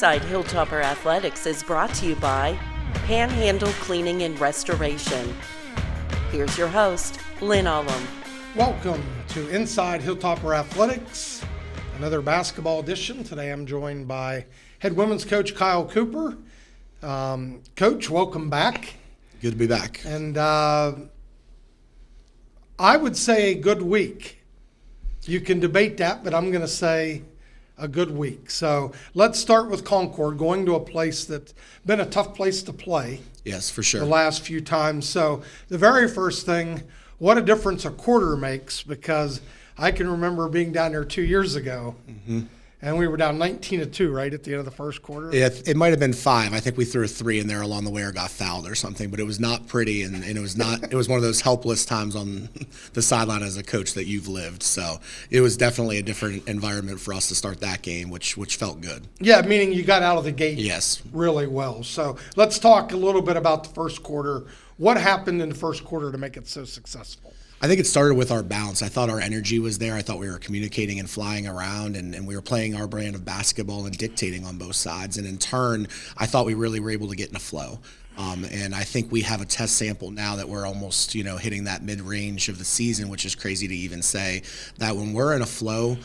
Inside Hilltopper Athletics is brought to you by Panhandle Cleaning and Restoration. Here's your host, Lynn. Welcome to Inside Hilltopper Athletics, another basketball edition. Today I'm joined by head women's coach Kyle Cooper. Coach, welcome back. Good to be back. And I would say a good week. You can debate that, but I'm going to say a good week. So let's start with Concord, going to a place that's been a tough place to play. Yes, for sure. The last few times. So the very first thing, what a difference a quarter makes, because I can remember being down there 2 years ago, and we were down 19-2 right at the end of the first quarter. Yeah, it might have been 5. I think we threw a 3 in there along the way or got fouled or something, but it was not pretty, and it was not. It was one of those helpless times on the sideline as a coach that you've lived. So it was definitely a different environment for us to start that game, which felt good. Yeah, meaning you got out of the gate really well. So let's talk a little bit about the first quarter. What happened in the first quarter to make it so successful? I think it started with our bounce. I thought our energy was there. I thought we were communicating and flying around, and we were playing our brand of basketball and dictating on both sides. And in turn, I thought we really were able to get in a flow. And I think we have a test sample now that we're almost, hitting that mid-range of the season, which is crazy to even say that when we're in a flow,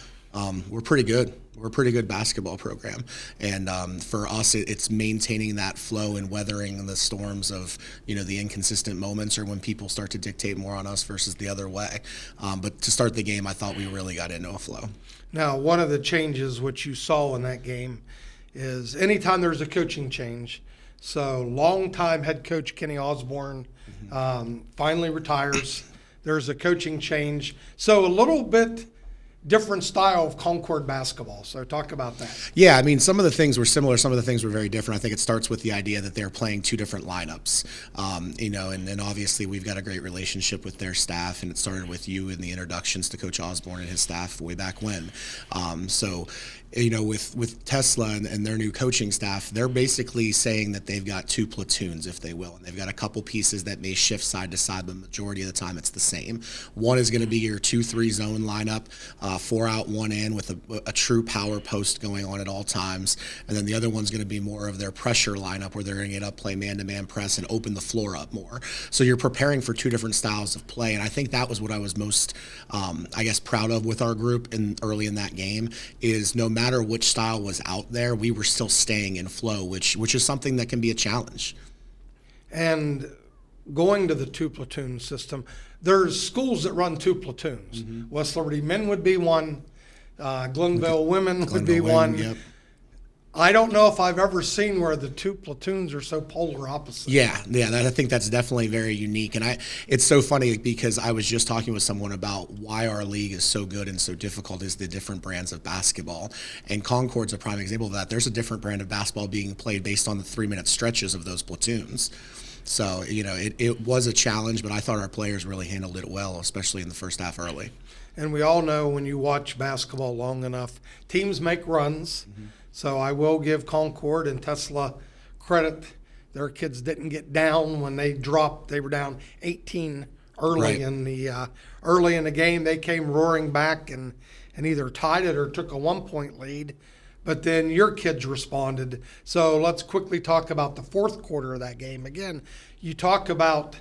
we're pretty good. We're a pretty good basketball program. And for us, it's maintaining that flow and weathering the storms of, the inconsistent moments or when people start to dictate more on us versus the other way. But to start the game, I thought we really got into a flow. Now, one of the changes which you saw in that game is anytime there's a coaching change, so longtime head coach Kenny Osborne finally retires, there's a coaching change. So a little bit different style of Concord basketball. So talk about that. Yeah, I mean, some of the things were similar. Some of the things were very different. I think it starts with the idea that they're playing 2 different lineups, and then obviously we've got a great relationship with their staff, and it started with you in the introductions to Coach Osborne and his staff way back when. With Tesla and their new coaching staff, they're basically saying that they've got 2 platoons, if they will, and they've got a couple pieces that may shift side to side, but the majority of the time it's the same. One is going to be your 2-3 zone lineup, 4 out, 1 in, with a true power post going on at all times, and then the other one's going to be more of their pressure lineup, where they're going to get up, play man-to-man press, and open the floor up more. So you're preparing for 2 different styles of play, and I think that was what I was most, proud of with our group early in that game, is no matter which style was out there, we were still staying in flow, which is something that can be a challenge. And going to the 2 platoon system, there's schools that run 2 platoons. West Liberty men would be one, Glenville women would be one. Yep. I don't know if I've ever seen where the 2 platoons are so polar opposite. Yeah, I think that's definitely very unique. And it's so funny because I was just talking with someone about why our league is so good and so difficult is the different brands of basketball. And Concord's a prime example of that. There's a different brand of basketball being played based on the 3-minute stretches of those platoons. So, it was a challenge, but I thought our players really handled it well, especially in the first half early. And we all know when you watch basketball long enough, teams make runs. So I will give Concord and Tesla credit. Their kids didn't get down when they dropped. They were down 18 early in the game. They came roaring back and either tied it or took a 1-point lead. But then your kids responded. So let's quickly talk about the fourth quarter of that game. Again, you talk about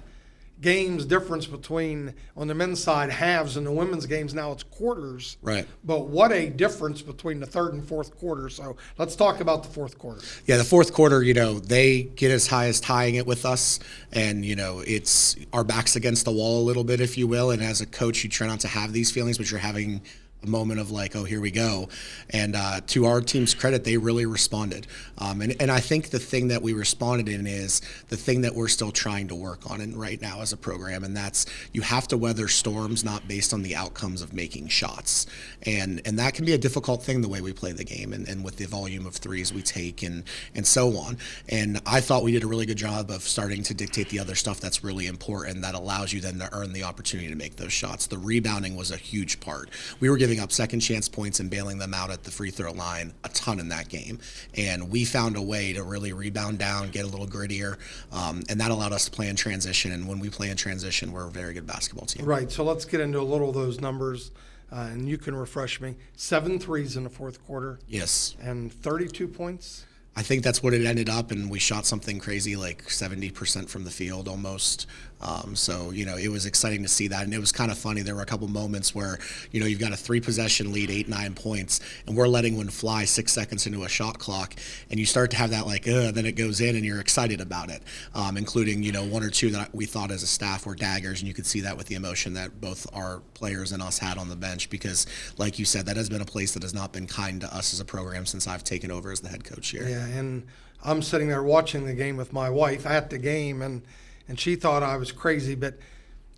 games difference between, on the men's side, halves, and the women's games now it's quarters. Right. But what a difference between the third and fourth quarter. So let's talk about the fourth quarter. Yeah, the fourth quarter, they get as high as tying it with us, and, it's our backs against the wall a little bit, if you will. And as a coach, you try not to have these feelings, but you're having a moment of like, oh, here we go. And to our team's credit, they really responded. And I think the thing that we responded in is the thing that we're still trying to work on right now as a program, and that's you have to weather storms not based on the outcomes of making shots. And that can be a difficult thing the way we play the game and with the volume of threes we take and so on. And I thought we did a really good job of starting to dictate the other stuff that's really important that allows you then to earn the opportunity to make those shots. The rebounding was a huge part. We were giving up second chance points and bailing them out at the free throw line a ton in that game. And we found a way to really rebound down, get a little grittier, and that allowed us to play in transition. And when we play in transition, we're a very good basketball team. Right, so let's get into a little of those numbers, and you can refresh me. 7 threes in the fourth quarter. Yes. And 32 points? I think that's what it ended up, and we shot something crazy like 70% from the field almost. So, it was exciting to see that, and it was kind of funny. There were a couple moments where, you've got a 3-possession lead, 8-9 points, and we're letting one fly 6 seconds into a shot clock, and you start to have that then it goes in, and you're excited about it, including, one or two that we thought as a staff were daggers, and you could see that with the emotion that both our players and us had on the bench because, like you said, that has been a place that has not been kind to us as a program since I've taken over as the head coach here. Yeah, and I'm sitting there watching the game with my wife at the game, and she thought I was crazy. But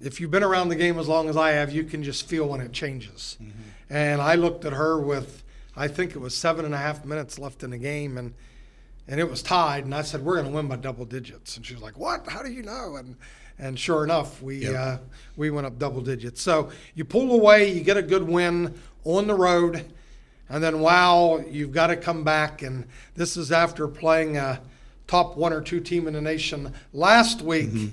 if you've been around the game as long as I have, you can just feel when it changes. Mm-hmm. And I looked at her with, I think it was 7.5 minutes left in the game, and it was tied. And I said, we're going to win by double digits. And she was like, what? How do you know? And sure enough, we went up double digits. So you pull away, you get a good win on the road. And then, you've got to come back. And this is after playing a top 1 or 2 team in the nation. Last week,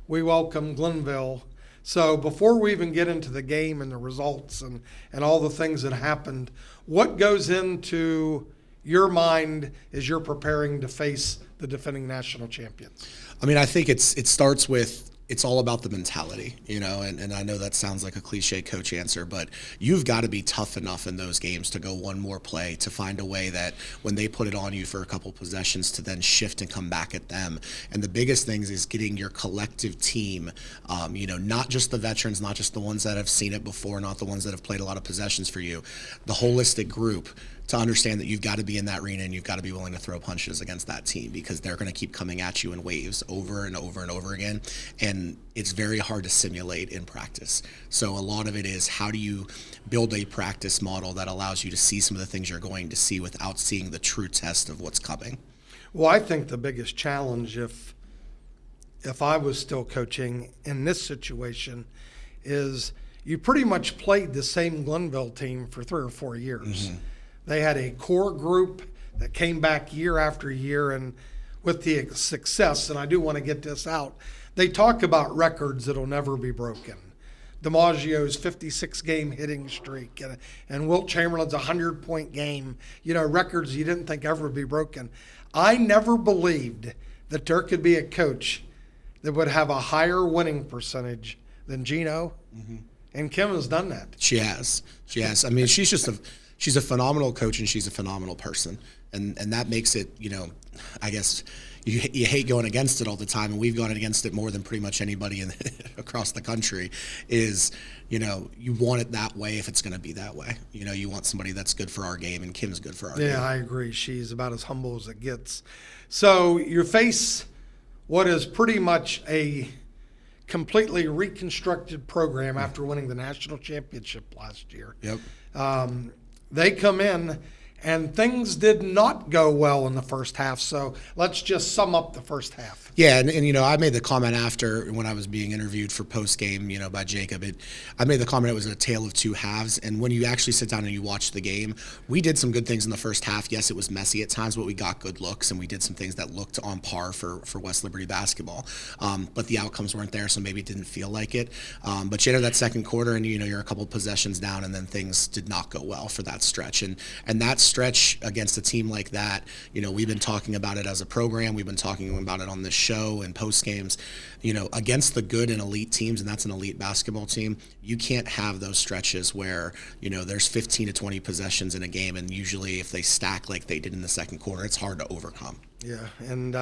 we welcomed Glenville. So before we even get into the game and the results and all the things that happened, what goes into your mind as you're preparing to face the defending national champions? I mean, I think it starts with, it's all about the mentality, and I know that sounds like a cliche coach answer, but you've got to be tough enough in those games to go one more play, to find a way that when they put it on you for a couple possessions to then shift and come back at them. And the biggest things is getting your collective team, not just the veterans, not just the ones that have seen it before, not the ones that have played a lot of possessions for you, the holistic group, to understand that you've got to be in that arena and you've got to be willing to throw punches against that team because they're going to keep coming at you in waves over and over and over again. And it's very hard to simulate in practice. So a lot of it is, how do you build a practice model that allows you to see some of the things you're going to see without seeing the true test of what's coming? Well, I think the biggest challenge, if I was still coaching in this situation, is you pretty much played the same Glenville team for 3 or 4 years. Mm-hmm. They had a core group that came back year after year, and with the success, and I do want to get this out, they talk about records that'll never be broken. DiMaggio's 56-game hitting streak and Wilt Chamberlain's 100-point game, records you didn't think ever would be broken. I never believed that there could be a coach that would have a higher winning percentage than Gino, and Kim has done that. She has. I mean, she's a phenomenal coach and she's a phenomenal person. And that makes it, I guess you hate going against it all the time, and we've gone against it more than pretty much anybody across the country, is, you want it that way if it's going to be that way. You want somebody that's good for our game, and Kim's good for our game. Yeah, I agree. She's about as humble as it gets. So you face what is pretty much a completely reconstructed program after winning the national championship last year. Yep. They come in, and things did not go well in the first half. So let's just sum up the first half. Yeah, and I made the comment after, when I was being interviewed for post-game, by Jacob. I made the comment it was a tale of two halves. And when you actually sit down and you watch the game, we did some good things in the first half. Yes, it was messy at times, but we got good looks, and we did some things that looked on par for West Liberty basketball. But the outcomes weren't there, so maybe it didn't feel like it. But you enter that second quarter, and you're a couple possessions down, and then things did not go well for that stretch. And that stretch against a team like that, we've been talking about it as a program. We've been talking about it on this show and post games, against the good and elite teams, and that's an elite basketball team. You can't have those stretches where, there's 15 to 20 possessions in a game, and usually if they stack like they did in the second quarter, it's hard to overcome. Yeah, and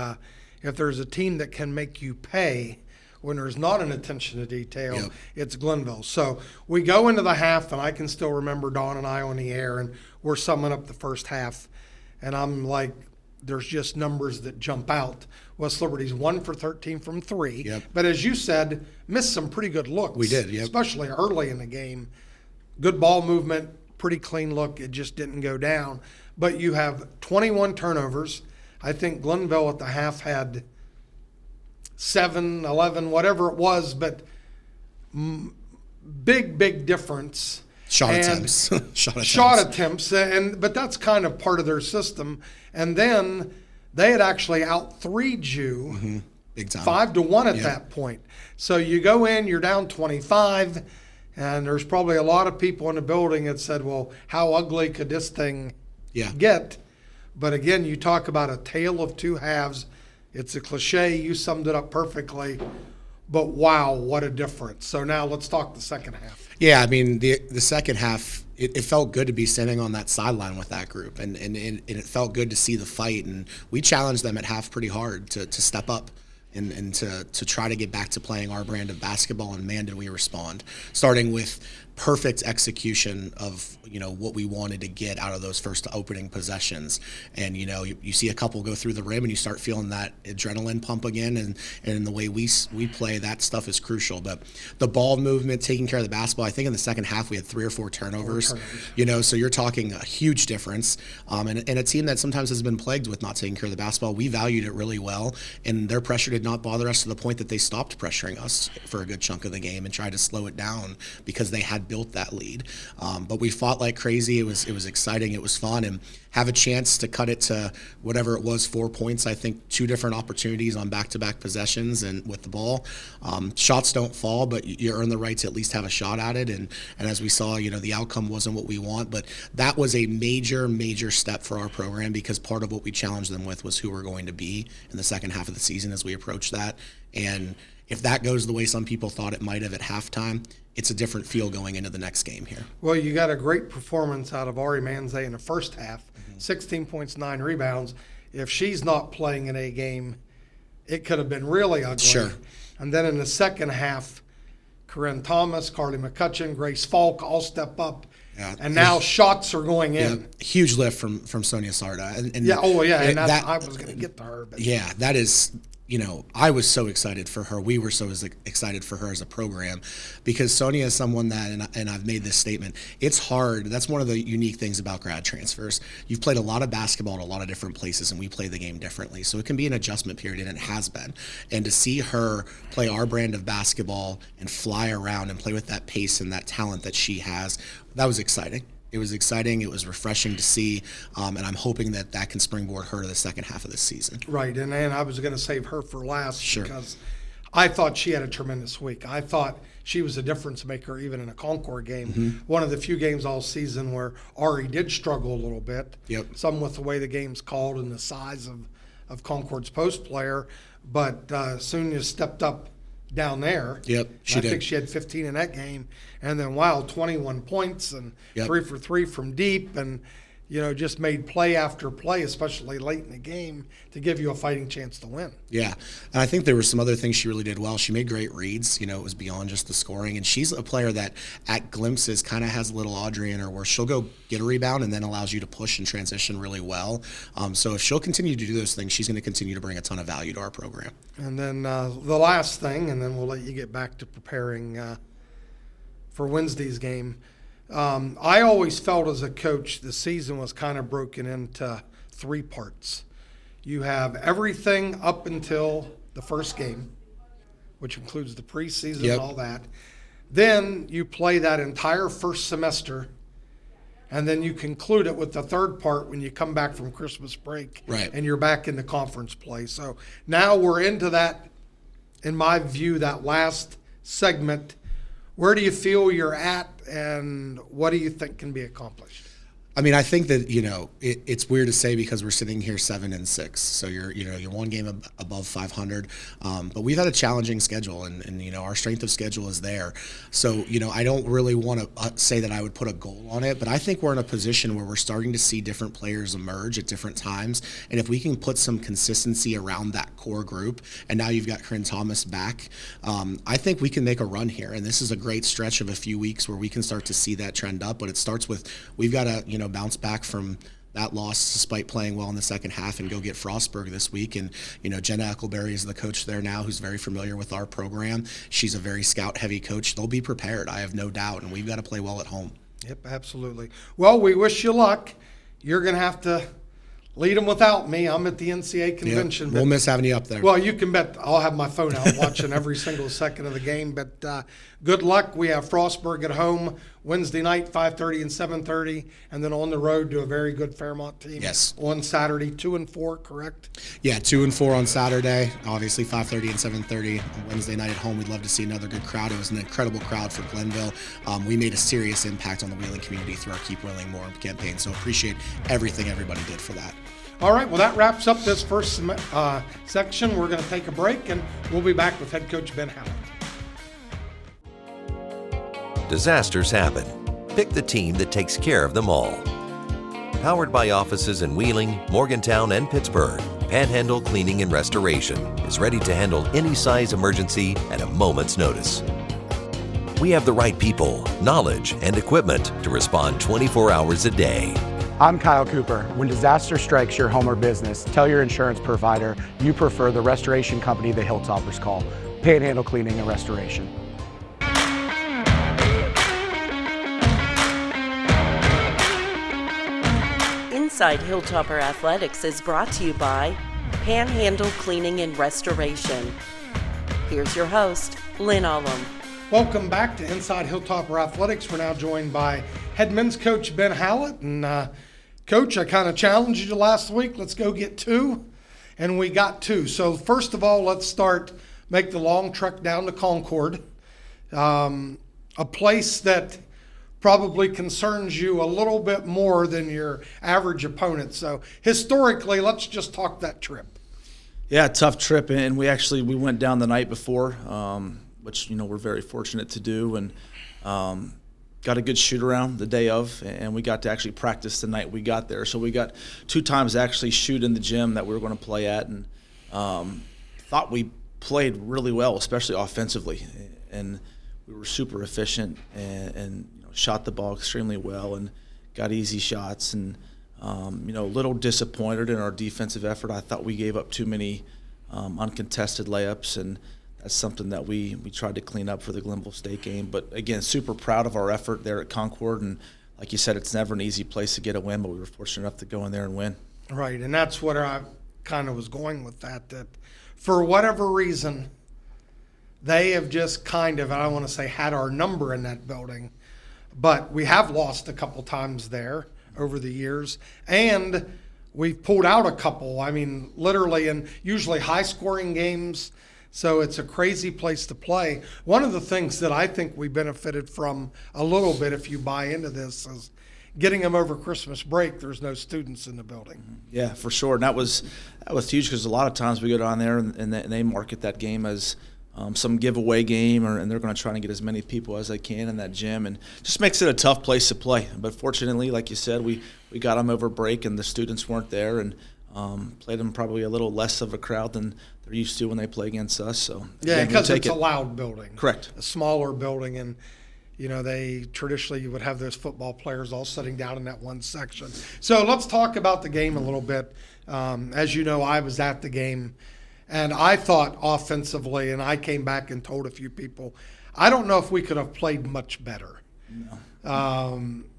if there's a team that can make you pay when there's not an attention to detail, It's Glenville. So we go into the half, and I can still remember Dawn and I on the air, and we're summing up the first half, and I'm like, there's just numbers that jump out. West Liberty's 1 for 13 from 3. Yep. But as you said, missed some pretty good looks. We did, especially early in the game. Good ball movement, pretty clean look. It just didn't go down. But you have 21 turnovers. I think Glenville at the half had 7, 11, whatever it was, but big difference. Shot attempts. Shot attempts, but that's kind of part of their system. And then they had actually out 3'd you big time. 5-1 at that point. So you go in, you're down 25, and there's probably a lot of people in the building that said, well, how ugly could this thing get? But again, you talk about a tale of two halves. It's a cliche. You summed it up perfectly. But wow, what a difference. So now let's talk the second half. Yeah, I mean, the second half, it felt good to be standing on that sideline with that group, and it felt good to see the fight. And we challenged them at half pretty hard to step up and to try to get back to playing our brand of basketball, and man, did we respond. Starting with perfect execution of, what we wanted to get out of those first opening possessions. And, you see a couple go through the rim and you start feeling that adrenaline pump again. And in the way we play, that stuff is crucial. But the ball movement, taking care of the basketball, I think in the second half we had 3 or 4 turnovers. So you're talking a huge difference. And a team that sometimes has been plagued with not taking care of the basketball, we valued it really well. And their pressure did not bother us to the point that they stopped pressuring us for a good chunk of the game and tried to slow it down because they had built that lead. But we fought like crazy. It was exciting. It was fun, and have a chance to cut it to whatever it was, 4 points. I think 2 different opportunities on back-to-back possessions and with the ball. Shots don't fall, but you earn the right to at least have a shot at it. And as we saw, the outcome wasn't what we want, but that was a major, major step for our program, because part of what we challenged them with was who we're going to be in the second half of the season as we approach that. And if that goes the way some people thought it might have at halftime, it's a different feel going into the next game here. Well, you got a great performance out of Ari Manze in the first half, 16 points, 9 rebounds. If she's not playing in a game, it could have been really ugly. Sure. And then in the second half, Corinne Thomas, Carly McCutcheon, Grace Falk all step up. Yeah. And now shots are going in. Yeah, huge lift from Sonia Sarda. And and I was going to get to her. But. Yeah, that is – I was so excited for her. We were so excited for her as a program, because Sonia is someone that, and I've made this statement, it's hard. That's one of the unique things about grad transfers. You've played a lot of basketball in a lot of different places, and we play the game differently. So it can be an adjustment period, and it has been. And to see her play our brand of basketball and fly around and play with that pace and that talent that she has, that was exciting. It was exciting. It was refreshing to see, and I'm hoping that can springboard her to the second half of this season. Right, and I was going to save her for last. Sure. Because I thought she had a tremendous week. I thought she was a difference maker even in a Concord game. Mm-hmm. One of the few games all season where Ari did struggle a little bit. Yep. Some with the way the game's called and the size of Concord's post player, but Sonia stepped up down there. Yep, I think she had 15 in that game. And then, 21 points and 3 for 3 from deep, and, just made play after play, especially late in the game, to give you a fighting chance to win. Yeah, and I think there were some other things she really did well. She made great reads. It was beyond just the scoring. And she's a player that at glimpses kind of has a little Audrey in her, where she'll go get a rebound and then allows you to push and transition really well. So if she'll continue to do those things, she's going to continue to bring a ton of value to our program. And then the last thing, and then we'll let you get back to preparing for Wednesday's game. I always felt as a coach the season was kind of broken into 3 parts. You have everything up until the first game, which includes the preseason and all that. Then you play that entire first semester, and then you conclude it with the third part when you come back from Christmas break, right, and you're back in the conference play. So now we're into that, in my view, that last segment. Where do you feel you're at, and what do you think can be accomplished? I mean, I think that, it's weird to say because we're sitting here 7-6. So you're 1 game above 500. But we've had a challenging schedule, and our strength of schedule is there. So, I don't really want to say that I would put a goal on it, but I think we're in a position where we're starting to see different players emerge at different times. And if we can put some consistency around that core group, and now you've got Corinne Thomas back, I think we can make a run here. And this is a great stretch of a few weeks where we can start to see that trend up. But it starts with, we've got to, bounce back from that loss despite playing well in the second half and go get Frostburg this week. And, Jenna Eccleberry is the coach there now, who's very familiar with our program. She's a very scout-heavy coach. They'll be prepared, I have no doubt, and we've got to play well at home. Yep, absolutely. Well, we wish you luck. You're going to have to lead them without me. I'm at the NCAA convention. Yep. We'll miss having you up there. Well, you can bet I'll have my phone out watching every single second of the game. But good luck. We have Frostburg at home Wednesday night, 5:30 and 7:30, and then on the road to a very good Fairmont team. Yes. On Saturday, 2 and 4, correct? Yeah, 2 and 4 on Saturday. Obviously, 5:30 and 7:30 on Wednesday night at home. We'd love to see another good crowd. It was an incredible crowd for Glenville. We made a serious impact on the wheeling community through our Keep Wheeling More campaign. So appreciate everything everybody did for that. All right, well, that wraps up this first section. We're going to take a break, and we'll be back with head coach Ben Hallett. Disasters happen. Pick the team that takes care of them all. Powered by offices in Wheeling, Morgantown, and Pittsburgh, Panhandle Cleaning and Restoration is ready to handle any size emergency at a moment's notice. We have the right people, knowledge, and equipment to respond 24 hours a day. I'm Kyle Cooper. When disaster strikes your home or business, tell your insurance provider you prefer the restoration company the Hilltoppers call, Panhandle Cleaning and Restoration. Inside Hilltopper Athletics is brought to you by Panhandle Cleaning and Restoration. Here's your host, Lynn. Welcome back to Inside Hilltopper Athletics. We're now joined by head men's coach Ben Hallett. And Coach, I kind of challenged you last week. Let's go get two. And we got two. So first of all, let's make the long trek down to Concord, a place that probably concerns you a little bit more than your average opponent. So historically, let's just talk that trip. Yeah, tough trip, and we went down the night before, which we're very fortunate to do, and got a good shoot around the day of, and we got to actually practice the night we got there. So we got 2 times to actually shoot in the gym that we were going to play at, and thought we played really well, especially offensively, and we were super efficient and shot the ball extremely well and got easy shots, and a little disappointed in our defensive effort. I thought we gave up too many uncontested layups, and that's something that we tried to clean up for the Glenville State game. But again, super proud of our effort there at Concord, and like you said, it's never an easy place to get a win, but we were fortunate enough to go in there and win. Right, and that's what I kind of was going with that for whatever reason, they have just kind of, I don't want to say had our number in that building, but we have lost a couple times there over the years, and we've pulled out a couple. I mean, literally, in usually high-scoring games, so it's a crazy place to play. One of the things that I think we benefited from a little bit, if you buy into this, is getting them over Christmas break. There's no students in the building. Yeah, for sure, and that was huge, because a lot of times we go down there and they market that game as some giveaway game, and they're going to try to get as many people as they can in that gym, and just makes it a tough place to play. But fortunately, like you said, we got them over break, and the students weren't there, and played them probably a little less of a crowd than they're used to when they play against us. So yeah, because it's a loud building. Correct. A smaller building, and they traditionally would have those football players all sitting down in that one section. So let's talk about the game a little bit. As you know, I was at the game. And I thought offensively, and I came back and told a few people, I don't know if we could have played much better. No.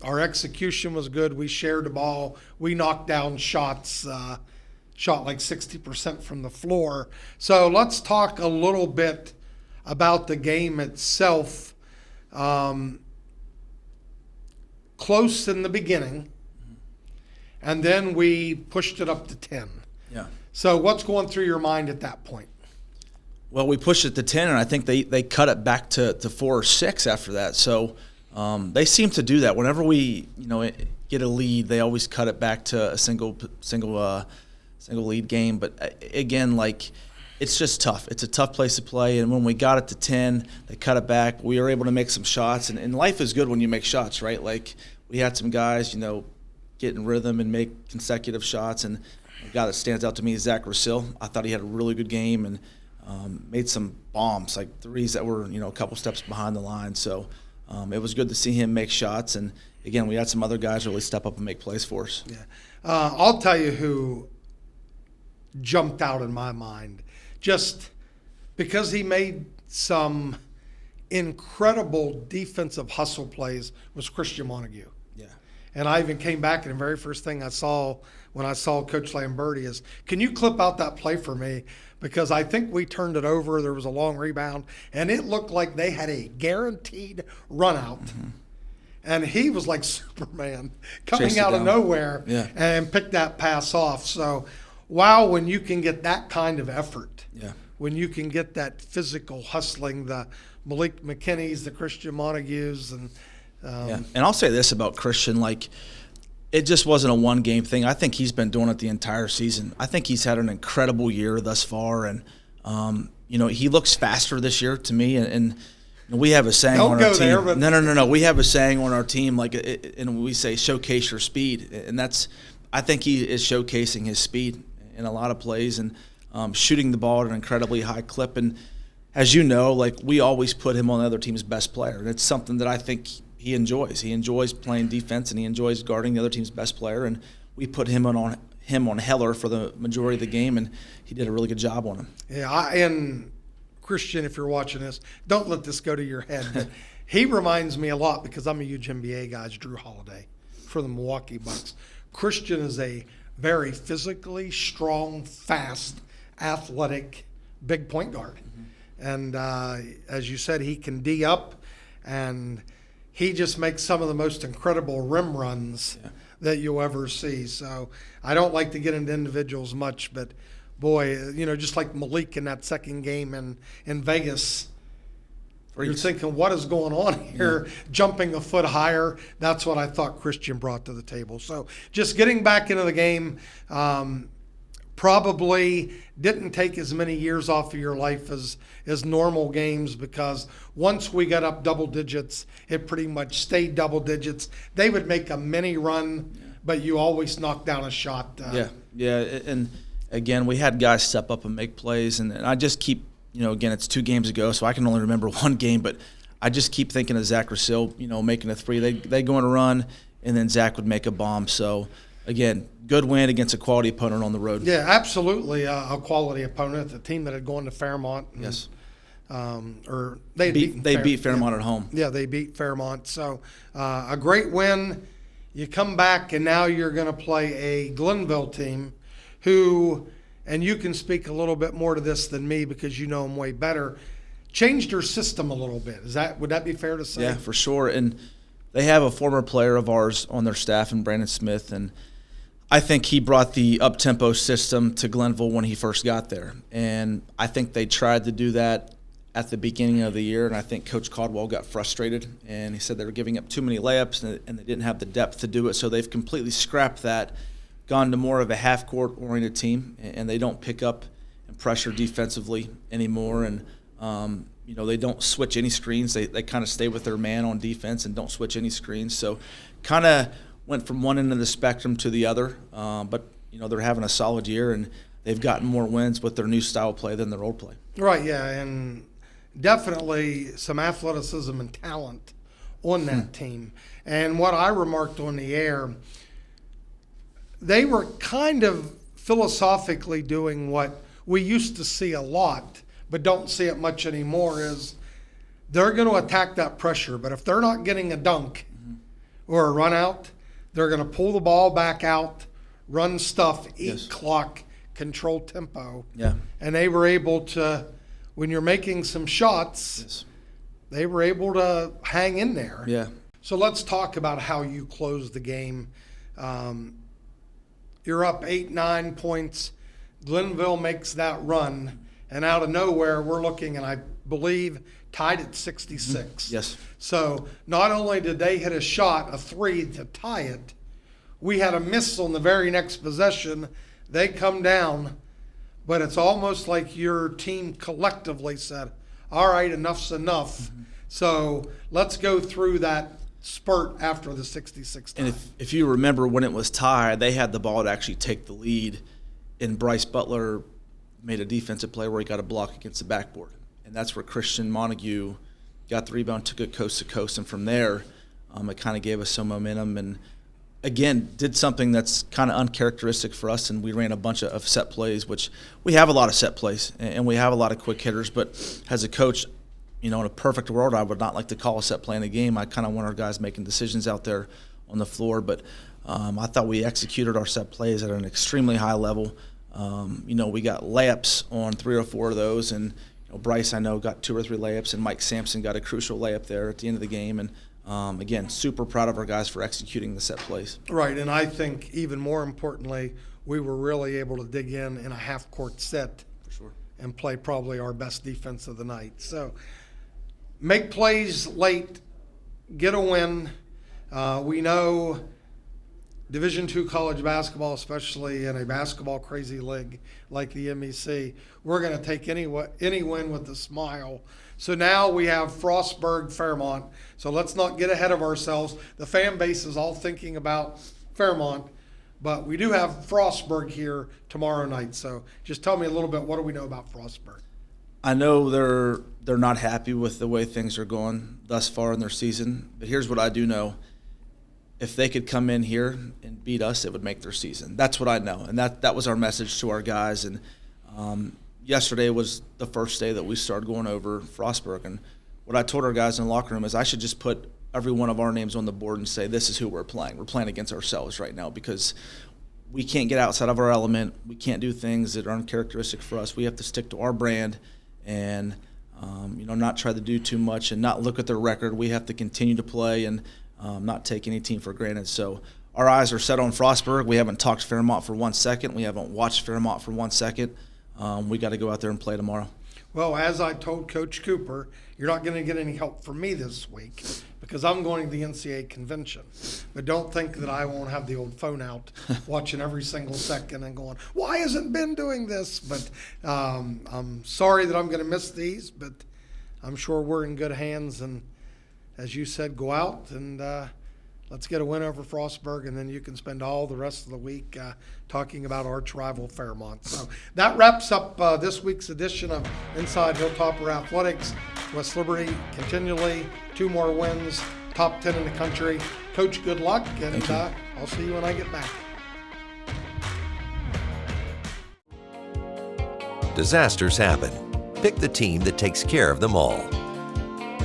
Our execution was good. We shared the ball. We knocked down shots, shot like 60% from the floor. So let's talk a little bit about the game itself. Close in the beginning, and then we pushed it up to 10. Yeah. So what's going through your mind at that point? Well, we pushed it to 10, and I think they cut it back to 4 or 6 after that. So they seem to do that. Whenever we get a lead, they always cut it back to a single lead game. But again, it's just tough. It's a tough place to play. And when we got it to 10, they cut it back. We were able to make some shots. And life is good when you make shots, right? Like, we had some guys, get in rhythm and make consecutive shots. And a guy that stands out to me is Zach Rosil. I thought he had a really good game and made some bombs, like threes that were, a couple steps behind the line. So it was good to see him make shots. And, again, we had some other guys really step up and make plays for us. Yeah. I'll tell you who jumped out in my mind, just because he made some incredible defensive hustle plays, was Christian Montague. Yeah. And I even came back, and the very first thing I saw when I saw Coach Lamberti is, can you clip out that play for me? Because I think we turned it over. There was a long rebound, and it looked like they had a guaranteed run out. Mm-hmm. And he was like Superman coming out of nowhere and picked that pass off. So, wow, when you can get that kind of effort, when you can get that physical hustling, the Malik McKinney's, the Christian Montagues, and and I'll say this about Christian, It just wasn't a one-game thing. I think he's been doing it the entire season. I think he's had an incredible year thus far, and he looks faster this year to me. And we have a saying on our team. No. We have a saying on our team, and we say showcase your speed, and I think he is showcasing his speed in a lot of plays and shooting the ball at an incredibly high clip. And as you know, we always put him on the other team's best player, and it's something that I think he enjoys. He enjoys playing defense, and he enjoys guarding the other team's best player. And we put him on Heller for the majority of the game, and he did a really good job on him. Yeah, and Christian, if you're watching this, don't let this go to your head. But he reminds me a lot, because I'm a huge NBA guy, is Drew Holiday for the Milwaukee Bucks. Christian is a very physically strong, fast, athletic, big point guard. And as you said, he can D up, and he just makes some of the most incredible rim runs that you'll ever see. So I don't like to get into individuals much, but boy, just like Malik in that second game in Vegas, you're thinking, what is going on here? Yeah. Jumping a foot higher. That's what I thought Christian brought to the table. So just getting back into the game, probably didn't take as many years off of your life as normal games, because once we got up double digits, it pretty much stayed double digits. They would make a mini run, but you always knock down a shot. Yeah. And again, we had guys step up and make plays, and I just keep, again, it's 2 games ago, so I can only remember one game, but I just keep thinking of Zach Rasil, making a 3. They go on a run, and then Zach would make a bomb. So again, good win against a quality opponent on the road. Yeah, absolutely, a quality opponent, the team that had gone to Fairmont. And, yes. They beat Fairmont at home. Yeah, they beat Fairmont. So a great win. You come back, and now you're going to play a Glenville team who, and you can speak a little bit more to this than me because you know them way better, changed their system a little bit. Would that be fair to say? Yeah, for sure. And they have a former player of ours on their staff, and Brandon Smith, and I think he brought the up-tempo system to Glenville when he first got there. And I think they tried to do that at the beginning of the year, and I think Coach Caldwell got frustrated, and he said they were giving up too many layups and they didn't have the depth to do it. So they've completely scrapped that, gone to more of a half-court oriented team, and they don't pick up and pressure defensively anymore. And they don't switch any screens. They kind of stay with their man on defense and don't switch any screens. So kind of went from one end of the spectrum to the other. But they're having a solid year, and they've gotten more wins with their new style play than their old play. Right, yeah, and definitely some athleticism and talent on that team. And what I remarked on the air, they were kind of philosophically doing what we used to see a lot, but don't see it much anymore, is they're going to attack that pressure. But if they're not getting a dunk or a run out, they're going to pull the ball back out, run stuff, eat clock, control tempo. Yeah. And they were able to, when you're making some shots, they were able to hang in there. Yeah. So let's talk about how you closed the game. You're up 8-9 points. Glenville makes that run. And out of nowhere, we're looking, and I believe, tied at 66. Yes. So not only did they hit a shot, a 3 to tie it, we had a miss on the very next possession. They come down, but it's almost like your team collectively said, all right, enough's enough. So let's go through that spurt after the 66 tie. And if you remember when it was tied, they had the ball to actually take the lead, and Bryce Butler made a defensive play where he got a block against the backboard. And that's where Christian Montague got the rebound, took it coast to coast, and from there it kind of gave us some momentum. And again, did something that's kind of uncharacteristic for us, and we ran a bunch of set plays, which we have a lot of set plays, and we have a lot of quick hitters. But as a coach, in a perfect world, I would not like to call a set play in a game. I kind of want our guys making decisions out there on the floor. But I thought we executed our set plays at an extremely high level. We got layups on 3 or 4 of those, and Bryce, I know, got 2 or 3 layups, and Mike Sampson got a crucial layup there at the end of the game. And again, super proud of our guys for executing the set plays. Right, and I think even more importantly, we were really able to dig in a half-court set for sure and play probably our best defense of the night. So make plays late, get a win. We know Division II college basketball, especially in a basketball crazy league like the MEC, we're going to take any win with a smile. So now we have Frostburg, Fairmont. So let's not get ahead of ourselves. The fan base is all thinking about Fairmont, but we do have Frostburg here tomorrow night. So just tell me a little bit, what do we know about Frostburg? I know they're not happy with the way things are going thus far in their season, but here's what I do know. If they could come in here and beat us, it would make their season. That's what I know, and that was our message to our guys. And yesterday was the first day that we started going over Frostburg, and what I told our guys in the locker room is I should just put every one of our names on the board and say this is who we're playing. We're playing against ourselves right now because we can't get outside of our element. We can't do things that are uncharacteristic for us. We have to stick to our brand and not try to do too much and not look at their record. We have to continue to play and not take any team for granted. So our eyes are set on Frostburg. We haven't talked Fairmont for 1 second. We haven't watched Fairmont for 1 second. We got to go out there and play tomorrow. Well, as I told Coach Cooper, you're not going to get any help from me this week because I'm going to the NCAA convention. But don't think that I won't have the old phone out watching every single second and going, why isn't Ben doing this? But I'm sorry that I'm going to miss these, but I'm sure we're in good hands. And as you said, go out and let's get a win over Frostburg, and then you can spend all the rest of the week talking about arch rival Fairmont. So that wraps up this week's edition of Inside Hilltopper Athletics. West Liberty continually 2 more wins, top 10 in the country. Coach, good luck, and I'll see you when I get back. Disasters happen. Pick the team that takes care of them all.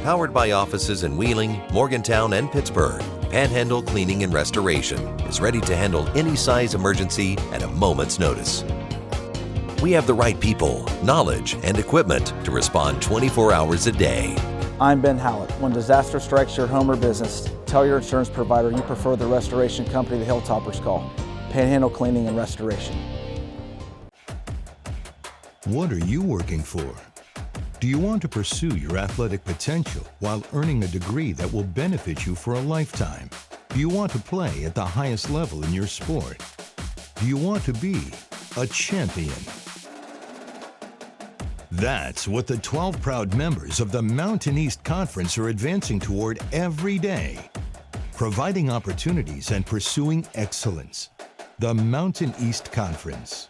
Powered by offices in Wheeling, Morgantown, and Pittsburgh, Panhandle Cleaning and Restoration is ready to handle any size emergency at a moment's notice. We have the right people, knowledge, and equipment to respond 24 hours a day. I'm Ben Hallett. When disaster strikes your home or business, tell your insurance provider you prefer the restoration company the Hilltoppers call, Panhandle Cleaning and Restoration. What are you working for? Do you want to pursue your athletic potential while earning a degree that will benefit you for a lifetime? Do you want to play at the highest level in your sport? Do you want to be a champion? That's what the 12 proud members of the Mountain East Conference are advancing toward every day, providing opportunities and pursuing excellence. The Mountain East Conference.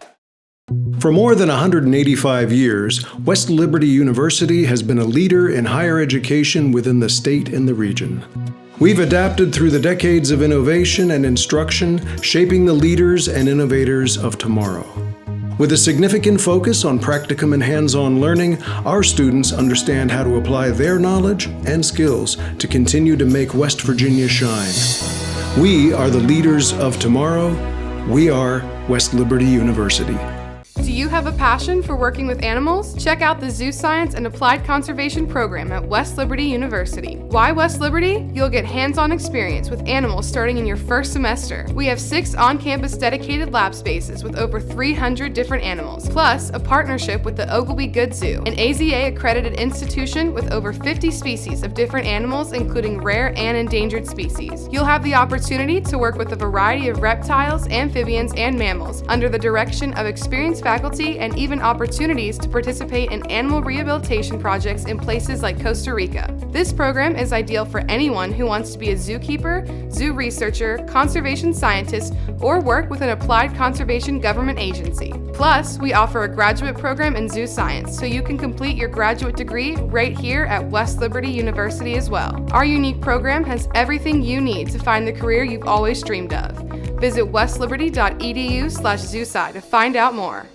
For more than 185 years, West Liberty University has been a leader in higher education within the state and the region. We've adapted through the decades of innovation and instruction, shaping the leaders and innovators of tomorrow. With a significant focus on practicum and hands-on learning, our students understand how to apply their knowledge and skills to continue to make West Virginia shine. We are the leaders of tomorrow. We are West Liberty University. Do you have a passion for working with animals? Check out the Zoo Science and Applied Conservation program at West Liberty University. Why West Liberty? You'll get hands-on experience with animals starting in your first semester. We have 6 on-campus dedicated lab spaces with over 300 different animals, plus a partnership with the Oglebay Good Zoo, an AZA-accredited institution with over 50 species of different animals, including rare and endangered species. You'll have the opportunity to work with a variety of reptiles, amphibians, and mammals under the direction of experienced faculty and even opportunities to participate in animal rehabilitation projects in places like Costa Rica. This program is ideal for anyone who wants to be a zookeeper, zoo researcher, conservation scientist, or work with an applied conservation government agency. Plus, we offer a graduate program in zoo science, so you can complete your graduate degree right here at West Liberty University as well. Our unique program has everything you need to find the career you've always dreamed of. Visit westliberty.edu/zoosci to find out more.